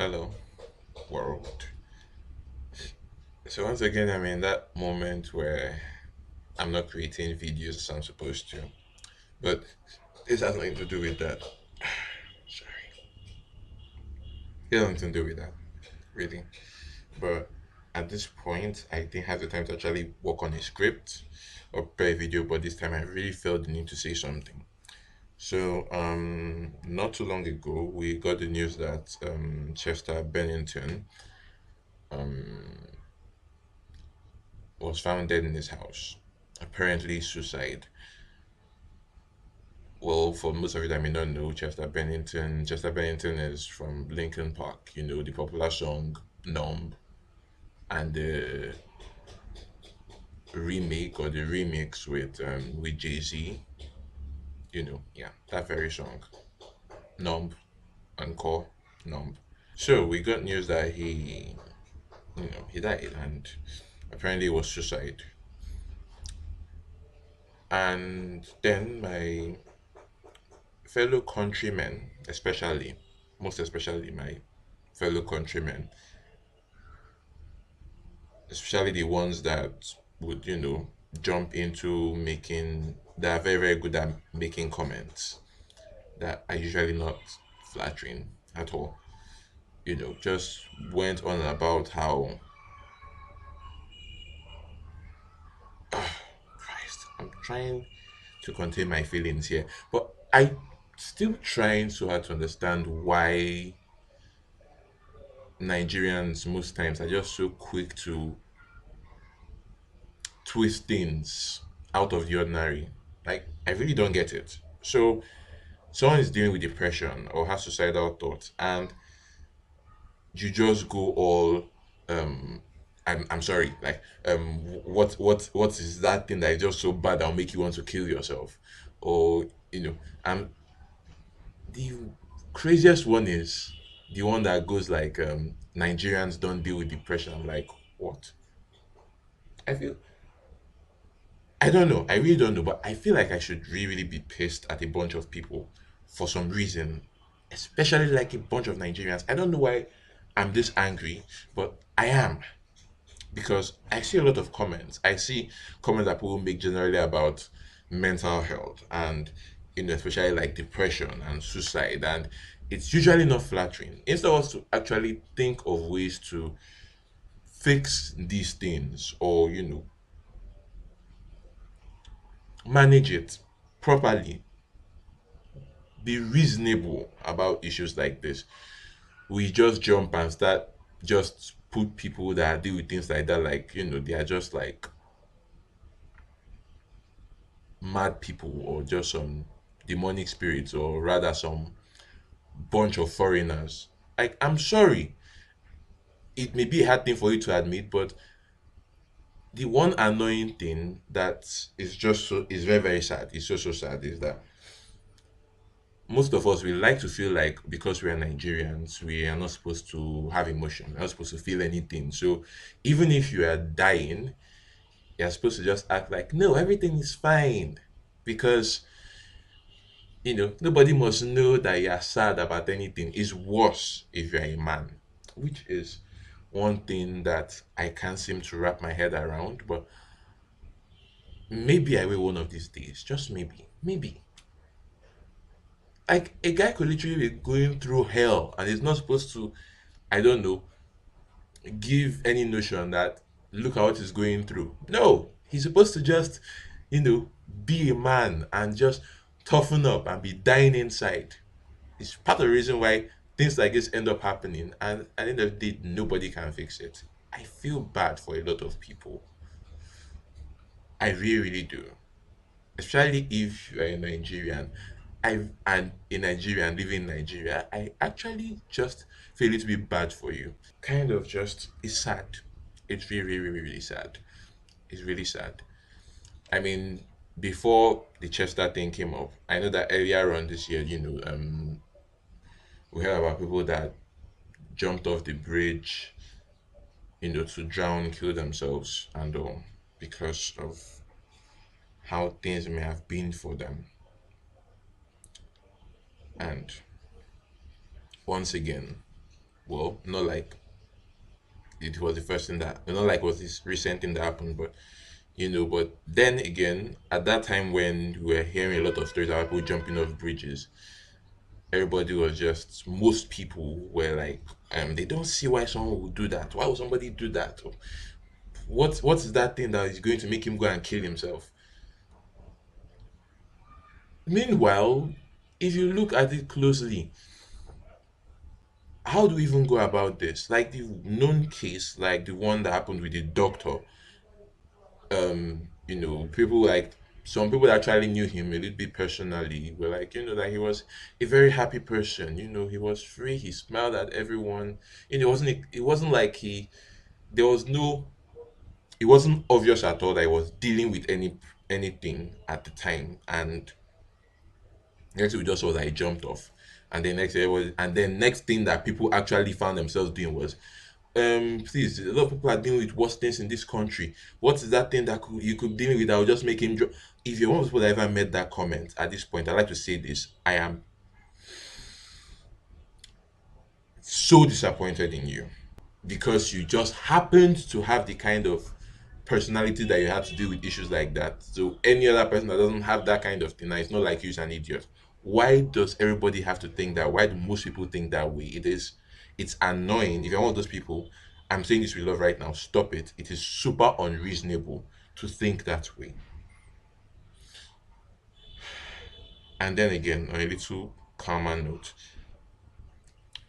Hello, world. So once again, I'm in that moment where I'm not creating videos as I'm supposed to. But this has nothing to do with that. Sorry. It has nothing to do with that, really. But at this point, I didn't have the time to actually work on a script or prepare a video, but this time I really felt the need to say something. So, not too long ago, we got the news that Chester Bennington um, was found dead in his house. Apparently, suicide. Well, for most of you that may not know, Chester Bennington. Chester Bennington is from Linkin Park. You know the popular song "Numb" and the remake or the remix with Jay Z. You know, yeah, that very song "Numb" and core "Numb." So we got news that he died, and apparently it was suicide. And then my fellow countrymen, most especially my fellow countrymen, especially the ones that would, jump into making, that are very, very good at making comments that are usually not flattering at all. Just went on about how, Christ, I'm trying to contain my feelings here, but I still trying so hard to understand why Nigerians most times are just so quick to twist things out of the ordinary. Like, I really don't get it. So, someone is dealing with depression or has suicidal thoughts, and you just go all, I'm sorry, like, what is that thing that is just so bad that'll make you want to kill yourself? Or, and the craziest one is the one that goes like, Nigerians don't deal with depression. I'm like, what? I feel I don't know. I really don't know, but I feel like I should really, really be pissed at a bunch of people for some reason, especially like a bunch of Nigerians. I don't know why I'm this angry, but I am because I see a lot of comments. I see comments that people make generally about mental health and especially like depression and suicide, and it's usually not flattering. Instead of us to actually think of ways to fix these things or manage it properly, be reasonable about issues like this. We just jump and start just put people that deal with things like that, like they are just like mad people or just some demonic spirits, or rather some bunch of foreigners. Like, I'm sorry, it may be a hard thing for you to admit, but the one annoying thing that is very, very sad, it's so sad, is that most of us, we like to feel like because we are Nigerians, we are not supposed to have emotion, we're not supposed to feel anything. So even if you are dying, you're supposed to just act like, no, everything is fine. Because nobody must know that you're sad about anything. It's worse if you're a man, which is one thing that I can't seem to wrap my head around. But maybe I will one of these days. Just maybe. Like, a guy could literally be going through hell and is not supposed to, I don't know, give any notion that look at what he's going through. No, he's supposed to just, be a man and just toughen up and be dying inside. It's part of the reason why things like this end up happening, and at the end of the day, nobody can fix it. I feel bad for a lot of people. I really, really do. Especially if you're a Nigerian. And a Nigerian living in Nigeria, I actually just feel it to be bad for you. Kind of just, it's sad. It's really, really, really, really sad. It's really sad. I mean, before the Chester thing came up, I know that earlier on this year, we heard about people that jumped off the bridge, to drown, kill themselves, and all because of how things may have been for them. And once again, Well, not like it was the first thing that, not like it was this recent thing that happened, but but then again, at that time when we were hearing a lot of stories about people jumping off bridges, everybody was just, most people were like, they don't see why someone would do that. Why would somebody do that? What is that thing that is going to make him go and kill himself? Meanwhile, if you look at it closely, how do we even go about this? Like the known case, like the one that happened with the doctor, people like, some people that actually knew him a little bit personally were like, that he was a very happy person. He was free, he smiled at everyone. It wasn't like there was no, it wasn't obvious at all that he was dealing with anything at the time. And next we just saw that he jumped off. And then next thing that people actually found themselves doing was, please, a lot of people are dealing with worse things in this country. What is that thing that you could deal with that will just make him drop? If you're one of those people that ever made that comment at this point, I'd like to say this: I am so disappointed in you, because you just happened to have the kind of personality that you had to deal with issues like that. So any other person that doesn't have that kind of thing, now it's not like you, is an idiot. Why does everybody have to think that? Why do most people think that way? It's annoying. If you're one of those people, I'm saying this with love right now, stop it. It is super unreasonable to think that way. And then again, on a little calmer note,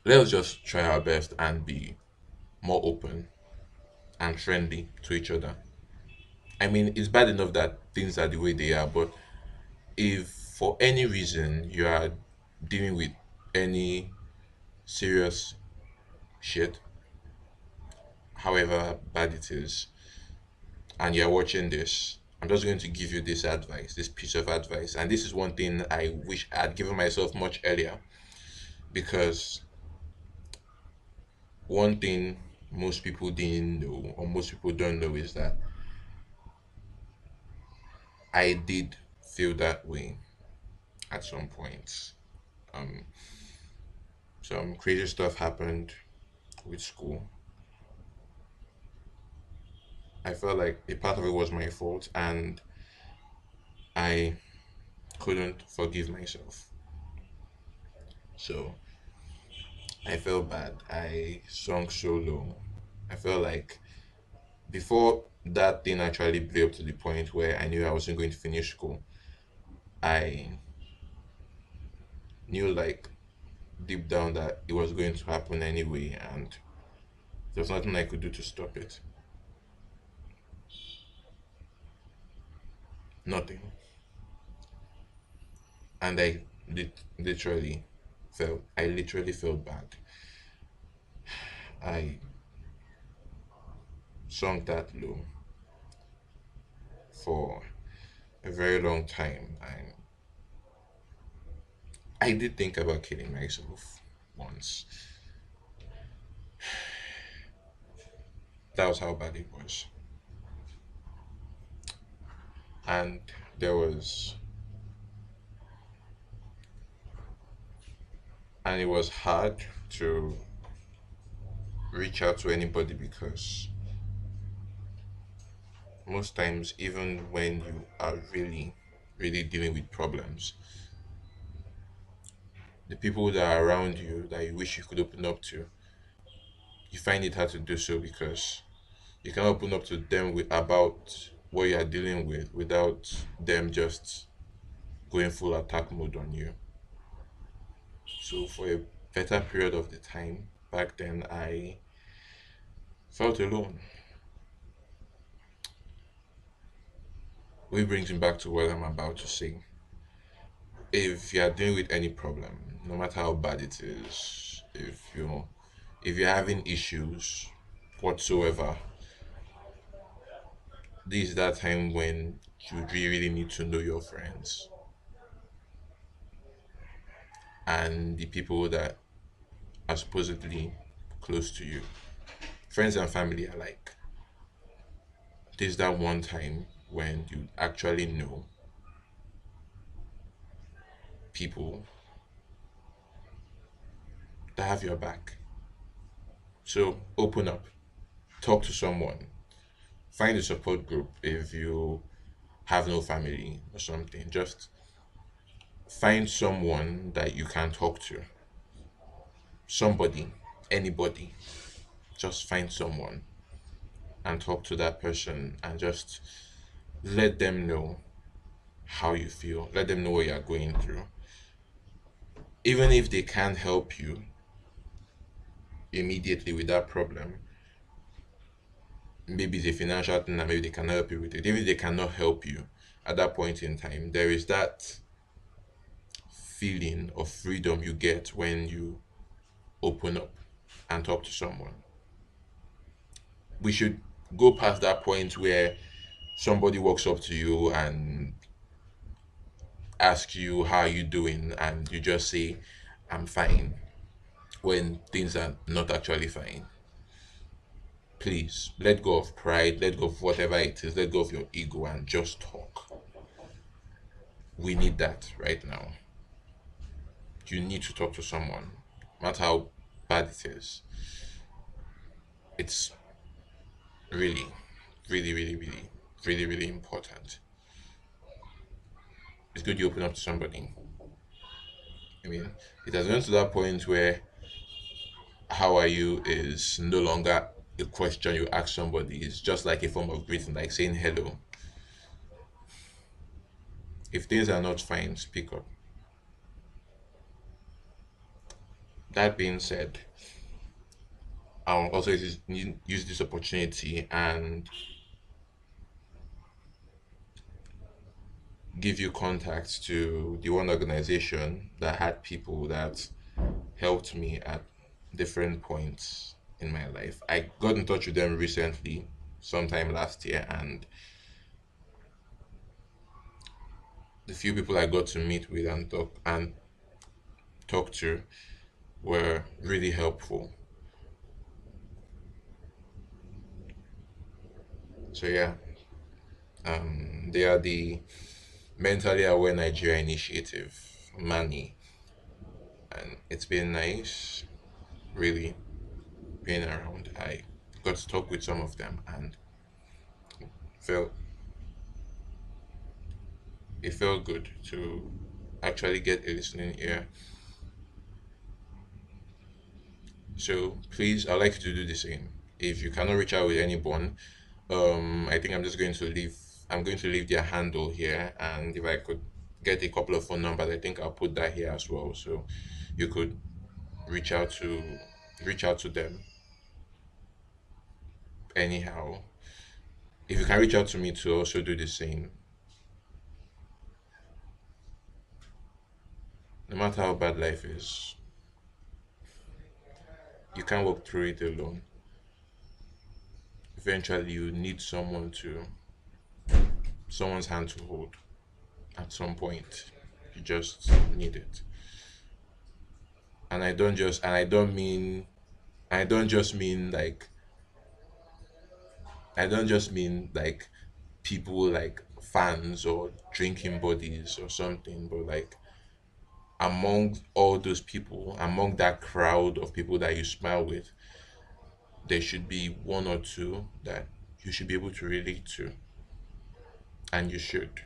let's just try our best and be more open and friendly to each other. I mean, it's bad enough that things are the way they are, but if for any reason you are dealing with any serious shit, however bad it is, and you're watching this, I'm just going to give you this advice, this piece of advice. And this is one thing I wish I had given myself much earlier, because one thing most people didn't know, or most people don't know, is that I did feel that way at some point. Um, some crazy stuff happened with school. I felt like a part of it was my fault, and I couldn't forgive myself. So I felt bad. I sunk so low. I felt like before that thing actually blew up to the point where I knew I wasn't going to finish school, I knew, like, deep down that it was going to happen anyway, and there was nothing I could do to stop it. Nothing. And I literally felt bad. I sunk that low for a very long time. I did think about killing myself once. That was how bad it was. And there was, and it was hard to reach out to anybody, because most times, even when you are really, really dealing with problems, the people that are around you that you wish you could open up to, you find it hard to do so, because you can open up to them about what you are dealing with without them just going full attack mode on you. So for a better period of the time back then, I felt alone. Which brings me back to what I'm about to say. If you are dealing with any problem, no matter how bad it is, if you're having issues whatsoever, this is that time when you really, really need to know your friends and the people that are supposedly close to you, friends and family alike. This is that one time when you actually know people that have your back. So open up, talk to someone, find a support group if you have no family or something. Just find someone that you can talk to. Somebody, anybody. Just find someone and talk to that person and just let them know how you feel. Let them know what you're going through. Even if they can't help you immediately with that problem, maybe it's a financial thing and maybe they can help you with it. Even if they cannot help you at that point in time, there is that feeling of freedom you get when you open up and talk to someone. We should go past that point where somebody walks up to you and asks you how are you doing and you just say I'm fine when things are not actually fine. Please let go of pride, let go of whatever it is, let go of your ego and just talk. We need that right now. You need to talk to someone, no matter how bad it is. It's really, really important. It's good you open up to somebody. I mean, it has gone to that point where how are you is no longer a question you ask somebody. It's just like a form of greeting, like saying hello. If things are not fine, speak up. That being said, I'll also use this opportunity and give you contacts to the one organization that had people that helped me at different points in my life. I got in touch with them recently, sometime last year, and the few people I got to meet with and talk to were really helpful. So yeah, they are the Mentally Aware Nigeria Initiative, Mani, and it's been nice, really being around. I got to talk with some of them and felt it felt good to actually get a listening ear. So please, I'd like you to do the same. If you cannot reach out with anyone, I think I'm going to leave their handle here, and if I could get a couple of phone numbers, I think I'll put that here as well. So you could reach out to reach out to them anyhow. If you can reach out to me to also do the same, no matter how bad life is, you can't walk through it alone. Eventually, you need someone's hand to hold at some point. You just need it. And I don't just mean like I don't just mean like people like fans or drinking buddies or something, but like among all those people, among that crowd of people that you smile with, there should be one or two that you should be able to relate to, and you should.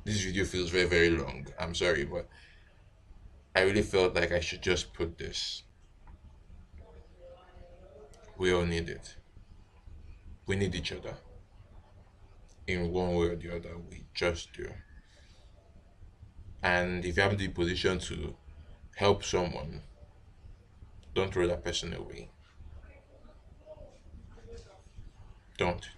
This video feels very long. I'm sorry, but I really felt like I should just put this. We all need it. We need each other in one way or the other. We just do. And if you have the position to help someone, don't throw that person away. Don't.